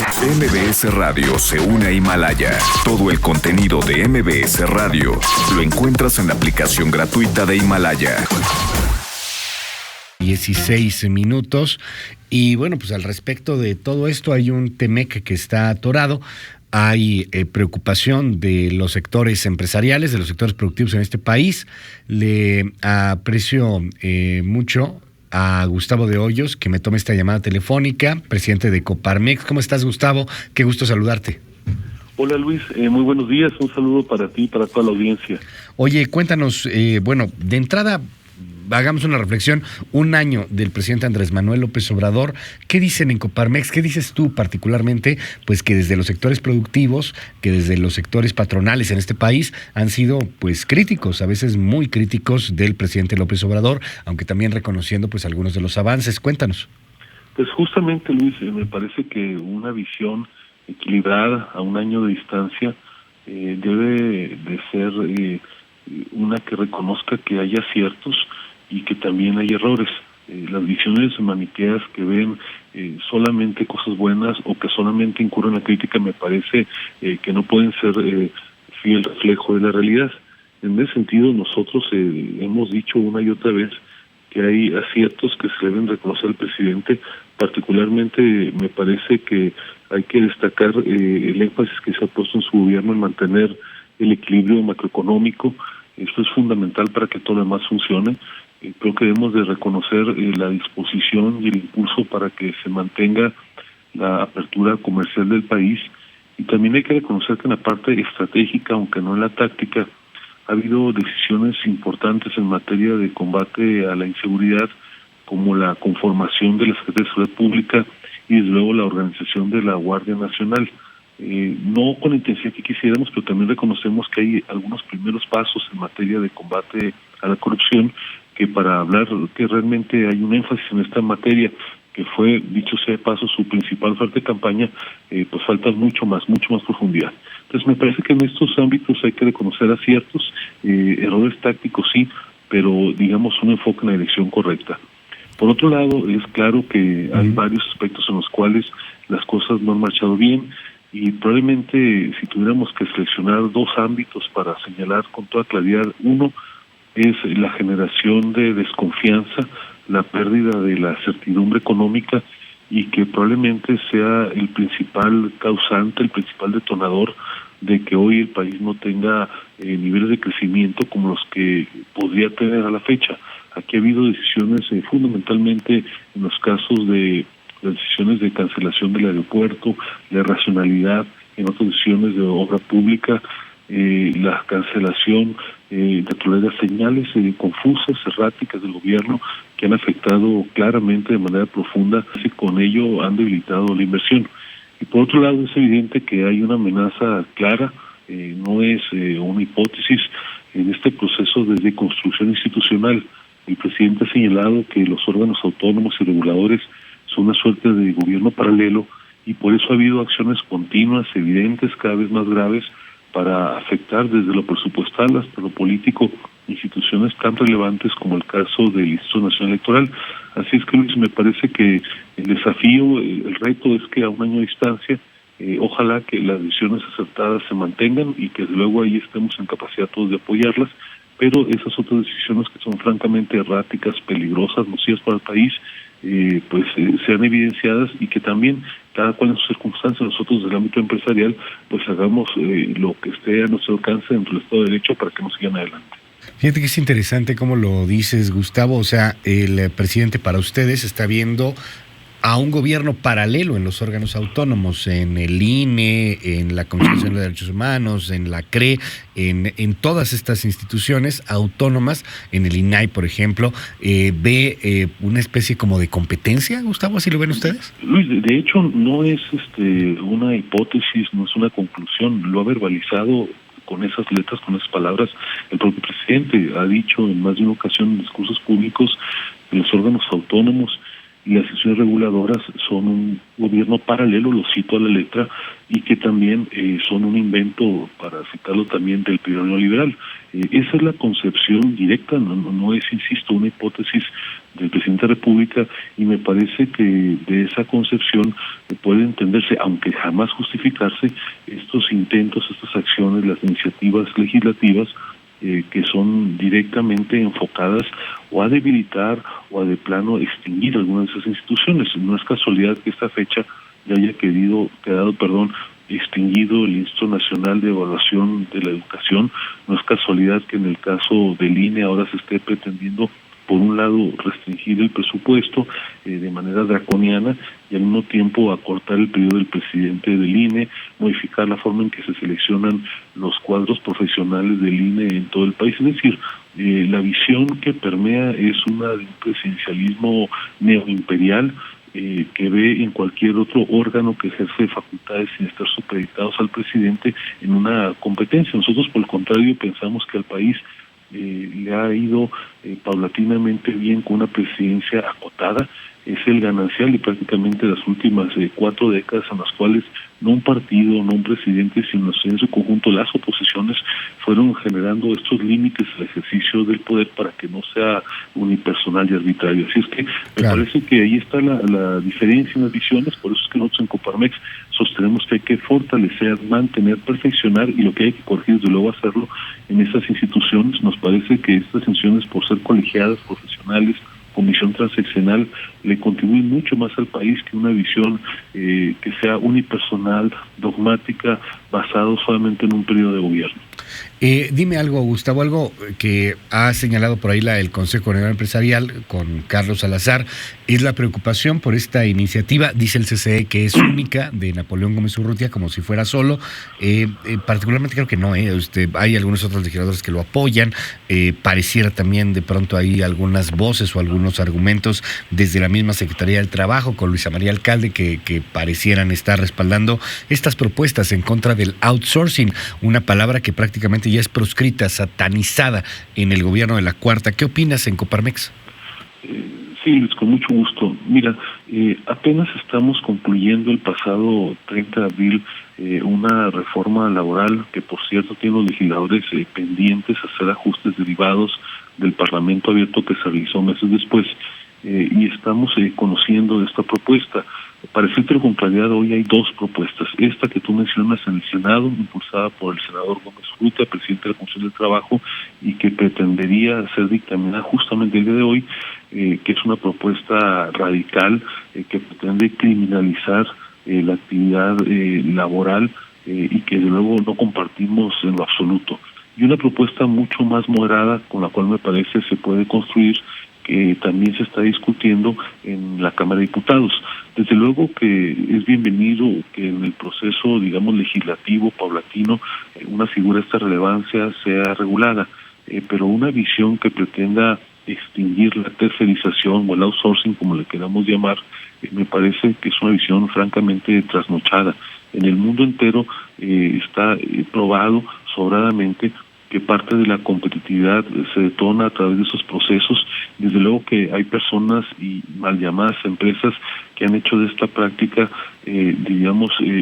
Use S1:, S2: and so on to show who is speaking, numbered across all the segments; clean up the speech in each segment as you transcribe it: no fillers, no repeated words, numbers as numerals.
S1: MBS Radio se une a Himalaya. Todo el contenido de MBS Radio lo encuentras en la aplicación gratuita de Himalaya.
S2: 16 minutos. Y bueno, pues al respecto de todo esto hay un Temec que está atorado. Hay preocupación de los sectores empresariales, de los sectores productivos en este país. Le aprecio mucho a Gustavo de Hoyos, que me tome esta llamada telefónica, presidente de Coparmex. ¿Cómo estás, Gustavo? Qué gusto saludarte.
S3: Hola, Luis, muy buenos días, un saludo para ti y para toda la audiencia.
S2: Oye, cuéntanos, bueno, de entrada, hagamos una reflexión, un año del presidente Andrés Manuel López Obrador. ¿Qué dicen en Coparmex? ¿Qué dices tú particularmente? Pues que desde los sectores productivos, que desde los sectores patronales en este país han sido pues críticos, a veces muy críticos del presidente López Obrador, aunque también reconociendo pues algunos de los avances. Cuéntanos.
S3: Pues justamente, Luis, me parece que una visión equilibrada a un año de distancia debe de ser una que reconozca que hay aciertos y que también hay errores. Las visiones maniqueas que ven solamente cosas buenas o que solamente incurren en la crítica me parece que no pueden ser fiel reflejo de la realidad. En ese sentido, nosotros hemos dicho una y otra vez que hay aciertos que se deben reconocer al presidente. Particularmente me parece que hay que destacar el énfasis que se ha puesto en su gobierno en mantener el equilibrio macroeconómico. Esto es fundamental para que todo lo demás funcione. Creo que debemos de reconocer la disposición y el impulso para que se mantenga la apertura comercial del país, y también hay que reconocer que en la parte estratégica, aunque no en la táctica, ha habido decisiones importantes en materia de combate a la inseguridad, como la conformación de la Secretaría de Seguridad Pública y desde luego la organización de la Guardia Nacional. No con la intensidad que quisiéramos, pero también reconocemos que hay algunos primeros pasos en materia de combate a la corrupción, que para hablar que realmente hay un énfasis en esta materia, que fue, dicho sea de paso, su principal fuerte campaña, pues falta mucho más profundidad. Entonces me parece que en estos ámbitos hay que reconocer aciertos, errores tácticos sí, pero digamos un enfoque en la dirección correcta. Por otro lado, es claro que hay varios aspectos en los cuales las cosas no han marchado bien, y probablemente si tuviéramos que seleccionar dos ámbitos para señalar con toda claridad, uno es la generación de desconfianza, la pérdida de la certidumbre económica, y que probablemente sea el principal causante, el principal detonador de que hoy el país no tenga niveles de crecimiento como los que podría tener a la fecha. Aquí ha habido decisiones fundamentalmente en los casos de las decisiones de cancelación del aeropuerto, de racionalidad, en otras decisiones de obra pública, la cancelación de señales confusas, erráticas del gobierno que han afectado claramente de manera profunda, y con ello han debilitado la inversión. Y por otro lado es evidente que hay una amenaza clara, no es una hipótesis, en este proceso de construcción institucional. El presidente ha señalado que los órganos autónomos y reguladores son una suerte de gobierno paralelo, y por eso ha habido acciones continuas, evidentes, cada vez más graves, para afectar desde lo presupuestal hasta lo político instituciones tan relevantes como el caso del Instituto Nacional Electoral. Así es que, Luis, me parece que el desafío, el reto es que a un año de distancia, ojalá que las decisiones acertadas se mantengan y que desde luego ahí estemos en capacidad todos de apoyarlas, pero esas otras decisiones que son francamente erráticas, peligrosas, nocivas para el país, sean evidenciadas, y que también cada cual en sus circunstancias, nosotros del ámbito empresarial, pues hagamos lo que esté a nuestro alcance dentro del Estado de Derecho para que nos sigan adelante.
S2: Fíjate que es interesante cómo lo dices, Gustavo. O sea, el presidente para ustedes está viendo a un gobierno paralelo en los órganos autónomos, en el INE, en la Comisión Nacional de Derechos Humanos, en la CRE, en todas estas instituciones autónomas, en el INAI, por ejemplo. ¿Ve una especie como de competencia, Gustavo? ¿Así lo ven ustedes?
S3: Luis, de hecho no es una hipótesis, no es una conclusión, lo ha verbalizado con esas letras, con esas palabras, el propio presidente. Ha dicho en más de una ocasión en discursos públicos que los órganos autónomos y las instituciones reguladoras son un gobierno paralelo, lo cito a la letra, y que también son un invento, para citarlo también, del periodo neoliberal. Esa es la concepción directa, no es, insisto, una hipótesis del presidente de la República, y me parece que de esa concepción puede entenderse, aunque jamás justificarse, estos intentos, estas acciones, las iniciativas legislativas que son directamente enfocadas o a debilitar o a de plano extinguir algunas de esas instituciones. No es casualidad que esta fecha ya haya quedado extinguido el Instituto Nacional de Evaluación de la Educación. No es casualidad que en el caso del INE ahora se esté pretendiendo, por un lado, restringir el presupuesto de manera draconiana y al mismo tiempo acortar el periodo del presidente del INE, modificar la forma en que se seleccionan los cuadros profesionales del INE en todo el país. Es decir, la visión que permea es una de un presidencialismo neoimperial que ve en cualquier otro órgano que ejerce facultades sin estar supeditados al presidente en una competencia. Nosotros, por el contrario, pensamos que al país le ha ido paulatinamente bien con una presidencia acotada. Es el ganancial y prácticamente las últimas 4 décadas en las cuales no un partido, no un presidente, sino en su conjunto las oposiciones fueron generando estos límites al ejercicio del poder para que no sea unipersonal y arbitrario. Así es que me parece que ahí está la diferencia en las visiones. Por eso es que nosotros en Coparmex sostenemos que hay que fortalecer, mantener, perfeccionar, y lo que hay que corregir, desde luego hacerlo en estas instituciones. Nos parece que estas instituciones, por ser colegiadas, profesionales, comisión transaccional, le contribuyen mucho más al país que una visión que sea unipersonal, dogmática, basado solamente en un periodo de gobierno.
S2: Dime algo, Gustavo, algo que ha señalado por ahí el Consejo Coordinador Empresarial con Carlos Salazar, es la preocupación por esta iniciativa, dice el CCE, que es única, de Napoleón Gómez Urrutia, como si fuera solo. Particularmente creo que no, hay algunos otros legisladores que lo apoyan, pareciera también de pronto hay algunas voces o algunos argumentos desde la misma Secretaría del Trabajo, con Luisa María Alcalde, que parecieran estar respaldando estas propuestas en contra del outsourcing, una palabra que prácticamente ya es proscrita, satanizada en el gobierno de la Cuarta. ¿Qué opinas en Coparmex?
S3: Sí, Luis, con mucho gusto. Mira, apenas estamos concluyendo el pasado 30 de abril una reforma laboral que, por cierto, tiene los legisladores pendientes a hacer ajustes derivados del Parlamento abierto que se realizó meses después, y estamos conociendo de esta propuesta. Para decirte con claridad, hoy hay 2 propuestas. Esta que tú mencionas en el Senado, impulsada por el senador Gómez Urrutia, presidente de la Comisión del Trabajo, y que pretendería ser dictaminada justamente el día de hoy, que es una propuesta radical que pretende criminalizar la actividad laboral y que de luego no compartimos en lo absoluto. Y una propuesta mucho más moderada, con la cual me parece se puede construir, que también se está discutiendo en la Cámara de Diputados. Desde luego que es bienvenido que en el proceso, digamos, legislativo, paulatino, una figura de esta relevancia sea regulada, pero una visión que pretenda extinguir la tercerización o el outsourcing, como le queramos llamar, me parece que es una visión francamente trasnochada. En el mundo entero está probado sobradamente que parte de la competitividad se detona a través de esos procesos. Desde luego que hay personas y mal llamadas empresas que han hecho de esta práctica,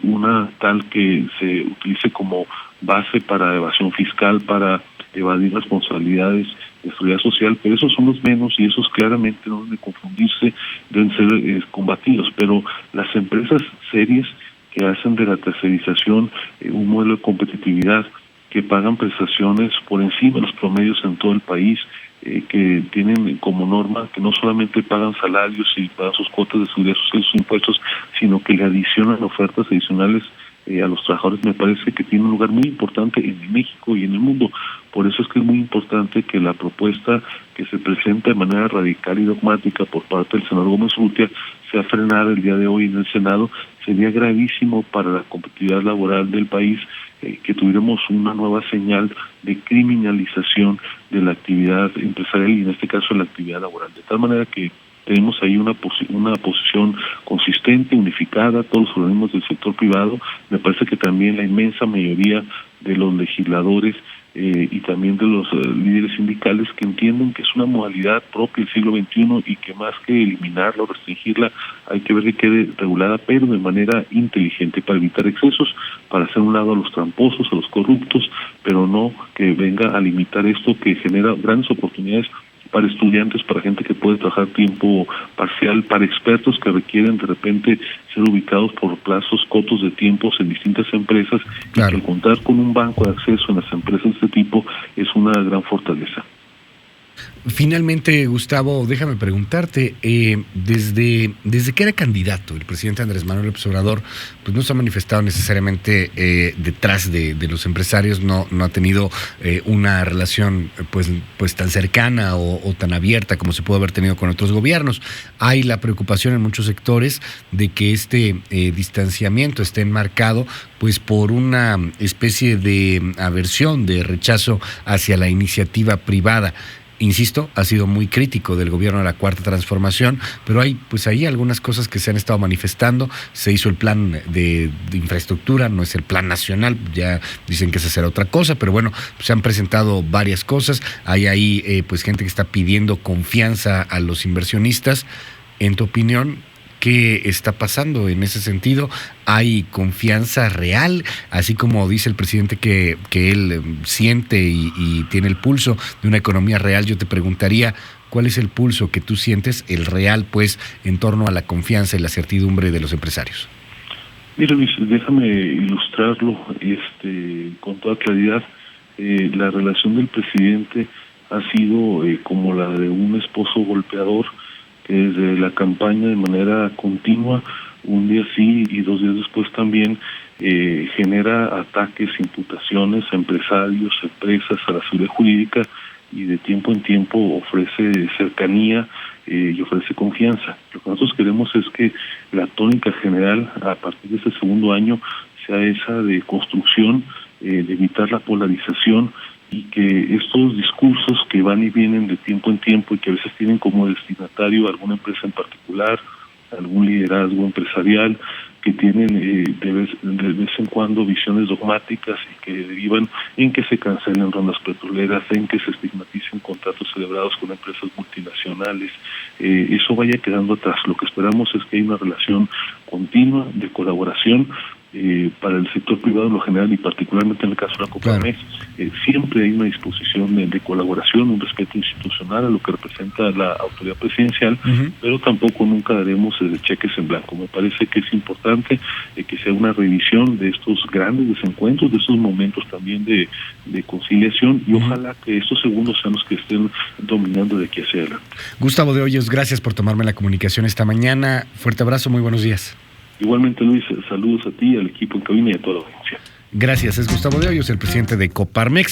S3: una tal que se utilice como base para evasión fiscal, para evadir responsabilidades de seguridad social, pero esos son los menos y esos claramente no deben confundirse, deben ser combatidos. Pero las empresas serias que hacen de la tercerización un modelo de competitividad, que pagan prestaciones por encima de los promedios en todo el país, que tienen como norma que no solamente pagan salarios y pagan sus cuotas de seguridad social, sus impuestos, sino que le adicionan ofertas adicionales a los trabajadores, me parece que tiene un lugar muy importante en México y en el mundo. Por eso es que es muy importante que la propuesta que se presenta de manera radical y dogmática por parte del senador Gómez Urrutia sea frenada el día de hoy en el Senado. Sería gravísimo para la competitividad laboral del país que tuviéramos una nueva señal de criminalización de la actividad empresarial y en este caso la actividad laboral. De tal manera que tenemos ahí una posición consistente, unificada, todos los organismos del sector privado. Me parece que también la inmensa mayoría de los legisladores y también de los líderes sindicales que entienden que es una modalidad propia del siglo XXI y que más que eliminarla o restringirla hay que ver que quede regulada, pero de manera inteligente para evitar excesos, para hacer un lado a los tramposos, a los corruptos, pero no que venga a limitar esto que genera grandes oportunidades para estudiantes, para gente que puede trabajar tiempo parcial, para expertos que requieren de repente ser ubicados por plazos cortos de tiempos en distintas empresas. Claro. Y que contar con un banco de acceso en las empresas de este tipo es una gran fortaleza.
S2: Finalmente, Gustavo, déjame preguntarte, desde que era candidato, el presidente Andrés Manuel López Obrador, pues no se ha manifestado necesariamente detrás de los empresarios, no ha tenido una relación pues tan cercana o tan abierta como se puede haber tenido con otros gobiernos. Hay la preocupación en muchos sectores de que este distanciamiento esté enmarcado pues por una especie de aversión, de rechazo hacia la iniciativa privada. Insisto, ha sido muy crítico del gobierno de la Cuarta Transformación, pero hay pues ahí algunas cosas que se han estado manifestando. Se hizo el plan de infraestructura, no es el plan nacional, ya dicen que esa será otra cosa, pero bueno, se han presentado varias cosas. Hay ahí pues gente que está pidiendo confianza a los inversionistas. En tu opinión, ¿qué está pasando en ese sentido? ¿Hay confianza real? Así como dice el presidente que él siente y tiene el pulso de una economía real, yo te preguntaría, ¿cuál es el pulso que tú sientes, el real, pues, en torno a la confianza y la certidumbre de los empresarios?
S3: Mira, Luis, déjame ilustrarlo con toda claridad. La relación del presidente ha sido como la de un esposo golpeador, que desde la campaña de manera continua, un día sí y 2 días después también, genera ataques, imputaciones a empresarios, empresas, a la seguridad jurídica, y de tiempo en tiempo ofrece cercanía y ofrece confianza. Lo que nosotros queremos es que la tónica general a partir de este segundo año sea esa de construcción, de evitar la polarización, y que estos discursos que van y vienen de tiempo en tiempo y que a veces tienen como destinatario alguna empresa en particular, algún liderazgo empresarial, que tienen de vez en cuando visiones dogmáticas y que derivan en que se cancelen rondas petroleras, en que se estigmaticen contratos celebrados con empresas multinacionales, eso vaya quedando atrás. Lo que esperamos es que haya una relación continua de colaboración para el sector privado en lo general y particularmente en el caso de la Coparmex. Claro. Siempre hay una disposición de colaboración, un respeto institucional a lo que representa la autoridad presidencial, pero tampoco nunca daremos cheques en blanco. Me parece que es importante que sea una revisión de estos grandes desencuentros, de estos momentos también de conciliación, y ojalá que estos segundos sean los que estén dominando de aquí hacia adelante.
S2: Gustavo de Hoyos, gracias por tomarme la comunicación esta mañana. Fuerte abrazo, muy buenos días.
S3: Igualmente, Luis, saludos a ti, al equipo en cabina y a toda la audiencia.
S2: Gracias, es Gustavo de Hoyos, el presidente de Coparmex.